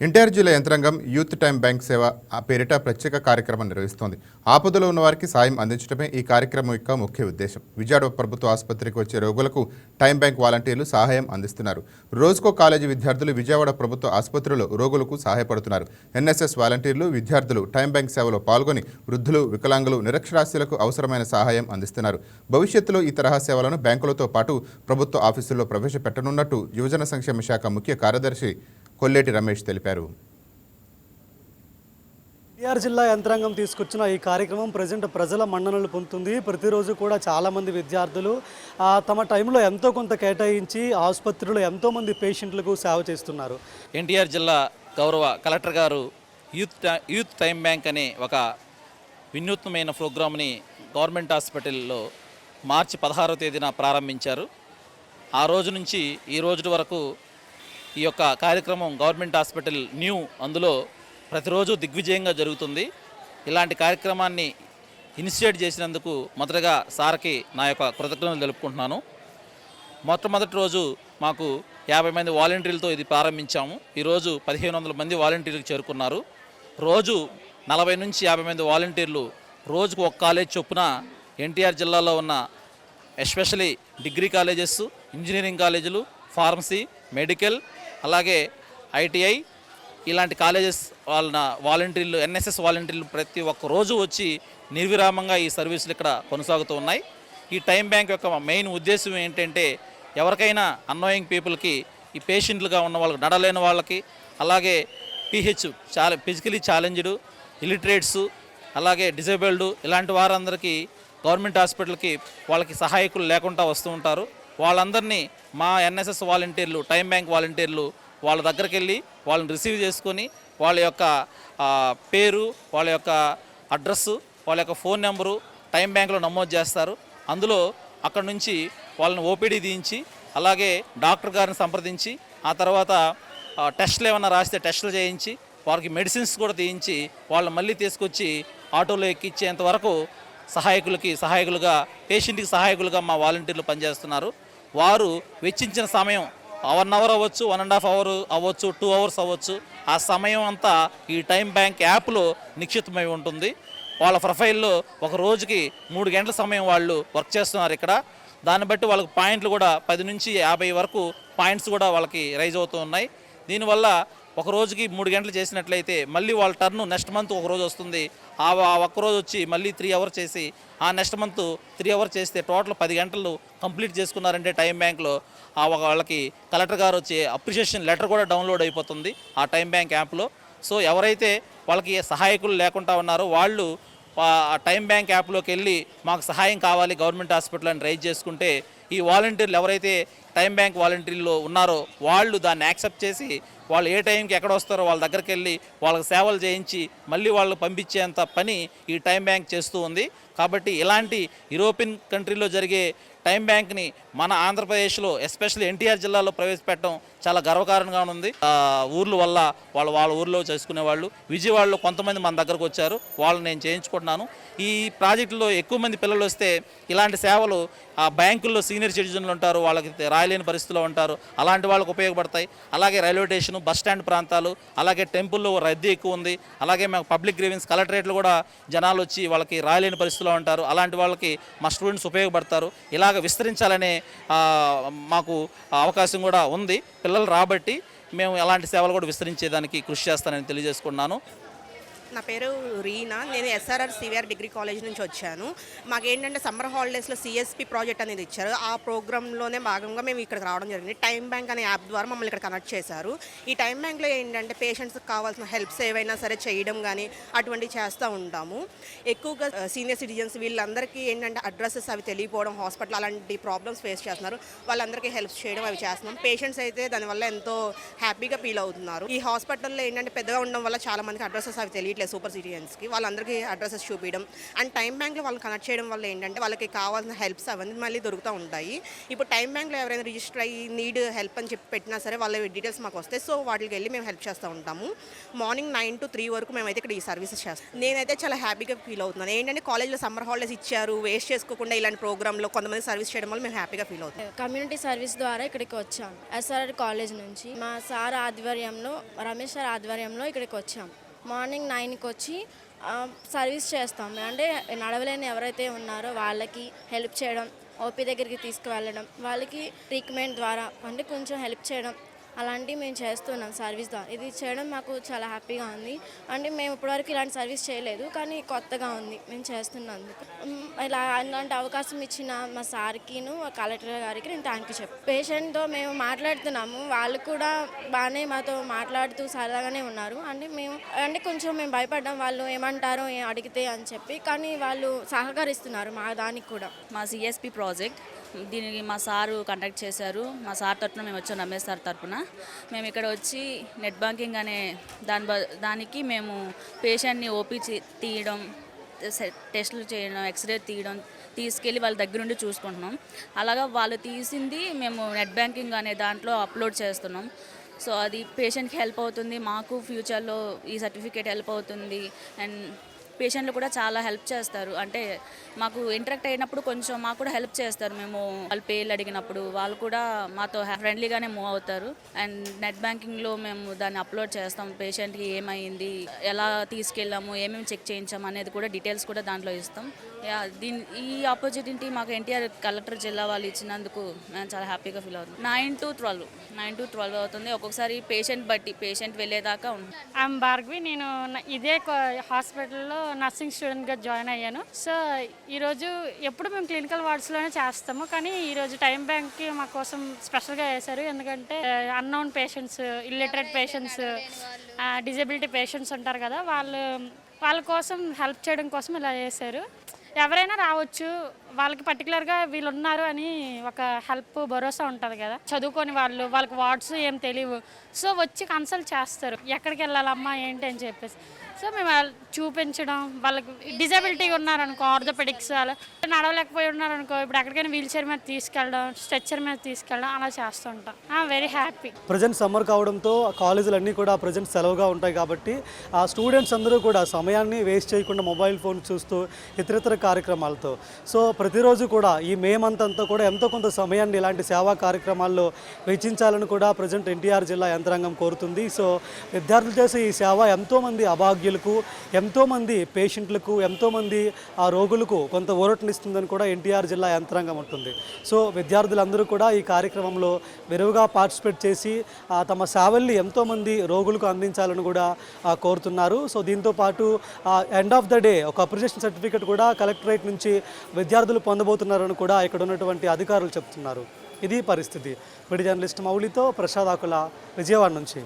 ఎన్టీఆర్ జిల్లా యంత్రాంగం youth time bank సేవ పేరిట ప్రత్యేక కార్యక్రమం నిర్వహిస్తోంది. ఆపదలో ఉన్న వారికి సాయం అందించడమే ఈ కార్యక్రమం యొక్క ముఖ్య ఉద్దేశం. విజయవాడ ప్రభుత్వ ఆసుపత్రికి వచ్చే రోగులకు టైం బ్యాంక్ వాలంటీర్లు సహాయం అందిస్తున్నారు. రోజుకో కాలేజీ విద్యార్థులు విజయవాడ ప్రభుత్వ ఆసుపత్రిలో రోగులకు సహాయపడుతున్నారు. ఎన్ఎస్ఎస్ వాలంటీర్లు విద్యార్థులు టైం బ్యాంక్ సేవలో పాల్గొని వృద్ధులు, వికలాంగులు, నిరక్షరాస్యులకు అవసరమైన సహాయం అందిస్తున్నారు. భవిష్యత్తులో ఈ తరహా సేవలను బ్యాంకులతో పాటు ప్రభుత్వ ఆఫీసుల్లో ప్రవేశపెట్టనున్నట్టు యువజన సంక్షేమ శాఖ ముఖ్య కార్యదర్శి కొల్లేటి రమేష్ తెలిపారు. ఎన్టీఆర్ జిల్లా యంత్రాంగం తీసుకొచ్చిన ఈ కార్యక్రమం ప్రజల మన్ననలు పొందుతుంది. ప్రతిరోజు కూడా చాలామంది విద్యార్థులు తమ టైంలో ఎంతో కొంత కేటాయించి ఆసుపత్రిలో ఎంతోమంది పేషెంట్లకు సేవ చేస్తున్నారు. ఎన్టీఆర్ జిల్లా గౌరవ కలెక్టర్ గారు యూత్ టైం బ్యాంక్ అనే ఒక వినూత్నమైన ప్రోగ్రామ్ని గవర్నమెంట్ హాస్పిటల్లో మార్చి 16వ తేదీన ప్రారంభించారు. ఆ రోజు నుంచి ఈ రోజు వరకు ఈ యొక్క కార్యక్రమం గవర్నమెంట్ హాస్పిటల్ అందులో ప్రతిరోజు దిగ్విజయంగా జరుగుతుంది. ఇలాంటి కార్యక్రమాన్ని ఇనిషియేట్ చేసినందుకు మొదటగా సార్కి నా యొక్క కృతజ్ఞతలు తెలుపుకుంటున్నాను. మొట్టమొదటి రోజు మాకు 50 మంది వాలంటీర్లతో ఇది ప్రారంభించాము. ఈరోజు 1500 మంది వాలంటీర్లకు చేరుకున్నారు. రోజు 40 నుంచి 50 మంది వాలంటీర్లు రోజుకు ఒక కాలేజ్ చొప్పున ఎన్టీఆర్ జిల్లాలో ఉన్న ఎస్పెషలీ డిగ్రీ కాలేజెస్, ఇంజనీరింగ్ కాలేజీలు, ఫార్మసీ, మెడికల్, అలాగే ఐటీఐ ఇలాంటి కాలేజెస్ వాళ్ళ వాలంటీర్లు, ఎన్ఎస్ఎస్ వాలంటీర్లు ప్రతి ఒక్క రోజు వచ్చి నిర్విరామంగా ఈ సర్వీసులు ఇక్కడ కొనసాగుతూ ఉన్నాయి. ఈ టైం బ్యాంక్ యొక్క మెయిన్ ఉద్దేశం ఏంటంటే ఎవరికైనా అన్నోయింగ్ పీపుల్కి, ఈ పేషెంట్లుగా ఉన్న వాళ్ళకి, నడలేని వాళ్ళకి, అలాగే ఫిజికలీ ఛాలెంజ్డ్, ఇలిటరేట్స్, అలాగే డిజేబుల్డ్ ఇలాంటి వారందరికీ గవర్నమెంట్ హాస్పిటల్కి వాళ్ళకి సహాయకులు లేకుండా వస్తూ ఉంటారు. వాళ్ళందరినీ మా ఎన్ఎస్ఎస్ వాలంటీర్లు, టైం బ్యాంక్ వాలంటీర్లు వాళ్ళ దగ్గరికి వెళ్ళి వాళ్ళని రిసీవ్ చేసుకొని వాళ్ళ యొక్క పేరు, వాళ్ళ యొక్క అడ్రస్సు, వాళ్ళ యొక్క ఫోన్ నెంబరు టైం బ్యాంక్లో నమోదు చేస్తారు. అందులో అక్కడ నుంచి వాళ్ళని ఓపీడీ తీయించి, అలాగే డాక్టర్ గారిని సంప్రదించి, ఆ తర్వాత టెస్టులు ఏమైనా రాస్తే టెస్టులు చేయించి, వారికి మెడిసిన్స్ కూడా తీయించి వాళ్ళని మళ్ళీ తీసుకొచ్చి ఆటోలో ఎక్కించేంత వరకు సహాయకులుగా పేషెంట్కి సహాయకులుగా మా వాలంటీర్లు పనిచేస్తున్నారు. వారు వెచ్చించిన సమయం 1 అవర్ అవ్వచ్చు, 1.5 అవర్ అవ్వచ్చు, 2 అవర్స్ అవ్వచ్చు. ఆ సమయం అంతా ఈ టైం బ్యాంక్ యాప్లో నిక్షిప్తమై ఉంటుంది. వాళ్ళ ప్రొఫైల్లో ఒక రోజుకి 3 గంటల సమయం వాళ్ళు వర్క్ చేస్తున్నారు ఇక్కడ. దాన్ని బట్టి వాళ్ళకి పాయింట్లు కూడా 10 నుంచి 50 వరకు పాయింట్స్ కూడా వాళ్ళకి రైజ్ అవుతూ ఉన్నాయి. దీనివల్ల ఒక రోజుకి 3 గంటలు చేసినట్లయితే మళ్ళీ వాళ్ళ టర్ను నెక్స్ట్ మంత్ ఒక రోజు వస్తుంది. ఆ ఒక్కరోజు వచ్చి మళ్ళీ 3 అవర్స్ చేసి ఆ నెక్స్ట్ మంత్ 3 అవర్స్ చేస్తే టోటల్ 10 గంటలు కంప్లీట్ చేసుకున్నారంటే టైం బ్యాంక్లో వాళ్ళకి కలెక్టర్ గారు వచ్చి అప్రిషియేషన్ లెటర్ కూడా డౌన్లోడ్ అయిపోతుంది ఆ టైం బ్యాంక్ యాప్లో. సో ఎవరైతే వాళ్ళకి సహాయకులు లేకుండా ఉన్నారో వాళ్ళు ఆ టైం బ్యాంక్ యాప్లోకి వెళ్ళి మాకు సహాయం కావాలి గవర్నమెంట్ హాస్పిటల్ అని రైజ్ చేసుకుంటే ఈ వాలంటీర్లు ఎవరైతే టైం బ్యాంక్ వాలంటీర్లు ఉన్నారో వాళ్ళు దాన్ని యాక్సెప్ట్ చేసి వాళ్ళు ఏ టైంకి ఎక్కడ వస్తారో వాళ్ళ దగ్గరికి వెళ్ళి వాళ్ళకి సేవలు చేయించి మళ్ళీ వాళ్ళు పంపించేంత పని ఈ టైం బ్యాంక్ చేస్తూ ఉంది. కాబట్టి ఇలాంటి యూరోపియన్ కంట్రీలో జరిగే టైం బ్యాంక్ని మన ఆంధ్రప్రదేశ్లో ఎస్పెషల్లీ ఎన్టీఆర్ జిల్లాలో ప్రవేశపెట్టడం చాలా గర్వకారణంగా ఉంది. ఊర్ల వల్ల వాళ్ళ ఊర్లో చేసుకునేవాళ్ళు విజయవాడలో కొంతమంది మన దగ్గరకు వచ్చారు, వాళ్ళు నేను చేయించుకుంటున్నాను. ఈ ప్రాజెక్టులో ఎక్కువ మంది పిల్లలు వస్తే ఇలాంటి సేవలు ఆ బ్యాంకుల్లో సీనియర్ సిటిజన్లు ఉంటారు, వాళ్ళకి రాయలేని పరిస్థితిలో ఉంటారు, అలాంటి వాళ్ళకు ఉపయోగపడతాయి. అలాగే రైల్వే స్టేషన్, బస్ స్టాండ్ ప్రాంతాలు, అలాగే టెంపుల్లో రద్దీ ఎక్కువ ఉంది. అలాగే మాకు పబ్లిక్ గ్రీవెన్స్ కలెక్టరేట్లు కూడా జనాలు వచ్చి వాళ్ళకి రాయలేని పరిస్థితిలో ఉంటారు, అలాంటి వాళ్ళకి మా స్టూడెంట్స్ ఉపయోగపడతారు. ఇలాగ విస్తరించాలనే మాకు అవకాశం కూడా ఉంది. పిల్లలు రాబట్టి మేము అలాంటి సేవలు కూడా విస్తరించేదానికి కృషి చేస్తానని తెలియజేసుకున్నాను. నా పేరు రీనా, నేను ఎస్ఆర్ఆర్ సివిఆర్ డిగ్రీ కాలేజ్ నుంచి వచ్చాను. మాకేంటంటే సమ్మర్ హాలిడేస్లో సిఎస్పి ప్రాజెక్ట్ అనేది ఇచ్చారు. ఆ ప్రోగ్రాంలోనే భాగంగా మేము ఇక్కడికి రావడం జరిగింది. టైం బ్యాంక్ అనే యాప్ ద్వారా మమ్మల్ని ఇక్కడ కనెక్ట్ చేశారు. ఈ టైం బ్యాంక్లో ఏంటంటే పేషెంట్స్కి కావాల్సిన హెల్ప్స్ ఏవైనా సరే చేయడం కానీ అటువంటివి చేస్తూ ఉంటాము. ఎక్కువగా సీనియర్ సిటిజన్స్ వీళ్ళందరికీ ఏంటంటే అడ్రసెస్ అవి తెలియపోవడం, హాస్పిటల్ అలాంటి ప్రాబ్లమ్స్ ఫేస్ చేస్తున్నారు, వాళ్ళందరికీ హెల్ప్స్ చేయడం అవి చేస్తున్నాం. పేషెంట్స్ అయితే దానివల్ల ఎంతో హ్యాపీగా ఫీల్ అవుతున్నారు. ఈ హాస్పిటల్లో ఏంటంటే పెద్దగా ఉండడం వల్ల చాలామందికి అడ్రసెస్ అవి తెలియట్లేదు. తెలియట్లేదు సూపర్ సిటిజన్స్కి, వాళ్ళందరికీ అడ్రసెస్ చూపించడం అండ్ టైం బ్యాంక్లో వాళ్ళు కనెక్ట్ చేయడం వల్ల ఏంటంటే వాళ్ళకి కావాల్సిన హెల్ప్స్ అవన్నీ మళ్ళీ దొరుకుతూ ఉంటాయి. ఇప్పుడు టైం బ్యాంక్లో ఎవరైనా రిజిస్టర్ అయ్యి నీడ్ హెల్ప్ అని చెప్పి పెట్టినా సరే వాళ్ళ డీటెయిల్స్ మాకు వస్తాయి. సో వాటికి వెళ్ళి మేము హెల్ప్ చేస్తూ ఉంటాము. మార్నింగ్ 9 to 3 వరకు మేమైతే ఇక్కడ ఈ సర్వీసెస్ చేస్తాం. నేనైతే చాలా హ్యాపీగా ఫీల్ అవుతున్నాను. ఏంటంటే కాలేజ్లో సమ్మర్ హాలిడేస్ ఇచ్చారు, వేస్ట్ చేసుకోకుండా ఇలాంటి ప్రోగ్రాంలో కొంతమంది సర్వీస్ చేయడం వల్ల మేము హ్యాపీగా ఫీల్ అవుతాం. కమ్యూనిటీ సర్వీస్ ద్వారా ఇక్కడికి వచ్చాం. ఎస్ఆర్ఆర్ కాలేజ్ నుంచి మా సార్ ఆధ్వర్యంలో, రమేష్ సార్ ఆధ్వర్యంలో ఇక్కడికి వచ్చాం. మార్నింగ్ 9కి వచ్చి సర్వీస్ చేస్తాం. అంటే నడవలేని ఎవరైతే ఉన్నారో వాళ్ళకి హెల్ప్ చేయడం, ఓపీ దగ్గరికి తీసుకువెళ్ళడం, వాళ్ళకి ట్రీట్మెంట్ ద్వారా అంటే కొంచెం హెల్ప్ చేయడం అలాంటివి మేము చేస్తున్నాం సర్వీస్ ద్వారా. ఇది చేయడం మాకు చాలా హ్యాపీగా ఉంది. అంటే మేము ఇప్పటివరకు ఇలాంటి సర్వీస్ చేయలేదు, కానీ కొత్తగా ఉంది మేము చేస్తున్నందుకు. ఇలాంటి అవకాశం ఇచ్చిన మా సార్కిను కలెక్టర్ గారికి నేను థ్యాంక్ యూ చెప్పాను. పేషెంట్తో మేము మాట్లాడుతున్నాము, వాళ్ళు కూడా బాగానే మాతో మాట్లాడుతూ సరదాగానే ఉన్నారు. అంటే కొంచెం మేము భయపడ్డాం వాళ్ళు ఏమంటారో అడిగితే అని చెప్పి, కానీ వాళ్ళు సహకరిస్తున్నారు మా దానికి కూడా. మా సిఎస్పి ప్రాజెక్ట్ దీనికి మా సారు కండక్ట్ చేశారు. మా సార్ తరఫున మేము వచ్చాం, రమేష్ సార్ తరఫున. మేము ఇక్కడ వచ్చి నెట్ బ్యాంకింగ్ అనే దానికి మేము పేషెంట్ని ఓపీ తీయడం, టెస్టులు చేయడం, ఎక్స్రే తీయడం, తీసుకెళ్ళి వాళ్ళ దగ్గరుండి చూసుకుంటున్నాం. అలాగా వాళ్ళు తీసింది మేము నెట్ బ్యాంకింగ్ అనే దాంట్లో అప్లోడ్ చేస్తున్నాం. సో అది పేషెంట్కి హెల్ప్ అవుతుంది, మాకు ఫ్యూచర్లో ఈ సర్టిఫికేట్ హెల్ప్ అవుతుంది. అండ్ పేషెంట్లు కూడా చాలా హెల్ప్ చేస్తారు. అంటే మాకు ఇంటరాక్ట్ అయినప్పుడు కొంచెం మాకు కూడా హెల్ప్ చేస్తారు. మేము వాళ్ళ పేర్లు అడిగినప్పుడు వాళ్ళు కూడా మాతో ఫ్రెండ్లీగానే మూవ్ అవుతారు. అండ్ నెట్ బ్యాంకింగ్లో మేము దాన్ని అప్లోడ్ చేస్తాం. పేషెంట్కి ఏమైంది, ఎలా తీసుకెళ్ళాము, ఏమేమి చెక్ చేయించాము అనేది కూడా డీటెయిల్స్ కూడా దాంట్లో ఇస్తాం. ఈ ఆపర్చునిటీ మాకు ఎన్టీఆర్ కలెక్టర్ జిల్లా వాళ్ళు ఇచ్చినందుకు మేము చాలా హ్యాపీగా ఫీల్ అవుతుంది. 9 to 12 అవుతుంది. ఒక్కొక్కసారి పేషెంట్ బట్టి పేషెంట్ వెళ్ళేదాకా ఉంటుంది. ఐఎమ్ భార్గవి. నేను ఇదే హాస్పిటల్లో నర్సింగ్ స్టూడెంట్గా జాయిన్ అయ్యాను. సో ఈరోజు ఎప్పుడు మేము క్లినికల్ వార్డ్స్లోనే చేస్తాము, కానీ ఈరోజు టైం బ్యాంక్కి మా కోసం స్పెషల్గా వేశారు. ఎందుకంటే unknown patients, illiterate patients, disability patients ఉంటారు కదా, వాళ్ళ కోసం హెల్ప్ చేయడం కోసం ఇలా చేశారు. ఎవరైనా రావచ్చు, వాళ్ళకి పర్టికులర్గా వీళ్ళు ఉన్నారు అని ఒక హెల్ప్ భరోసా ఉంటుంది కదా. చదువుకొని వాళ్ళకి వార్డ్స్ ఏం తెలియవు, సో వచ్చి కన్సల్ట్ చేస్తారు ఎక్కడికి వెళ్ళాలమ్మా ఏంటి అని చెప్పేసి. సో మేము చూపించడం, వాళ్ళకి డిజబిలిటీ ఉన్నారనుకో, ఆర్థోపెడిక్స్ అలా నడవలేకపోయి ఉన్నారనుకో, ఇప్పుడు ఎక్కడికైనా వీల్ చైర్ మీద తీసుకెళ్ళడం, స్ట్రెచ్చర్ మీద తీసుకెళ్ళడం అలా చేస్తుంటాం. Very happy. ప్రజెంట్ సమ్మర్ కావడంతో కాలేజీలన్నీ కూడా ప్రజెంట్ సెలవుగా ఉంటాయి కాబట్టి ఆ స్టూడెంట్స్ అందరూ కూడా సమయాన్ని వేస్ట్ చేయకుండా మొబైల్ ఫోన్ చూస్తూ ఇతరితర కార్యక్రమాలతో సో ప్రతిరోజు కూడా ఈ మే మంత్ అంతా కూడా ఎంతో కొంత సమయాన్ని ఇలాంటి సేవా కార్యక్రమాల్లో వెచ్చించాలని కూడా ప్రజెంట్ ఎన్టీఆర్ జిల్లా యంత్రాంగం కోరుతుంది. సో విద్యార్థులు చేసే ఈ సేవ ఎంతోమంది అభాగ్యులకు, ఎంతోమంది పేషెంట్లకు, ఎంతోమంది ఆ రోగులకు కొంత ఊరటనిస్తుందని కూడా ఎన్టీఆర్ జిల్లా యంత్రాంగం ఉంటుంది. సో విద్యార్థులందరూ కూడా ఈ కార్యక్రమంలో విరివిగా పార్టిసిపేట్ చేసి తమ సేవల్ని ఎంతోమంది రోగులకు అందించాలని కూడా కోరుతున్నారు. సో దీంతో పాటు ఎండ్ ఆఫ్ ద డే ఒక అప్రిషియేషన్ సర్టిఫికేట్ కూడా కలెక్టరేట్ నుంచి విద్యార్థులు పొందబోతున్నారని కూడా ఇక్కడ ఉన్నటువంటి అధికారులు చెప్తున్నారు. ఇది పరిస్థితి. మీడియా జర్నలిస్ట్ మౌలితో ప్రసాద్ ఆకుల, విజయవాడ నుంచి.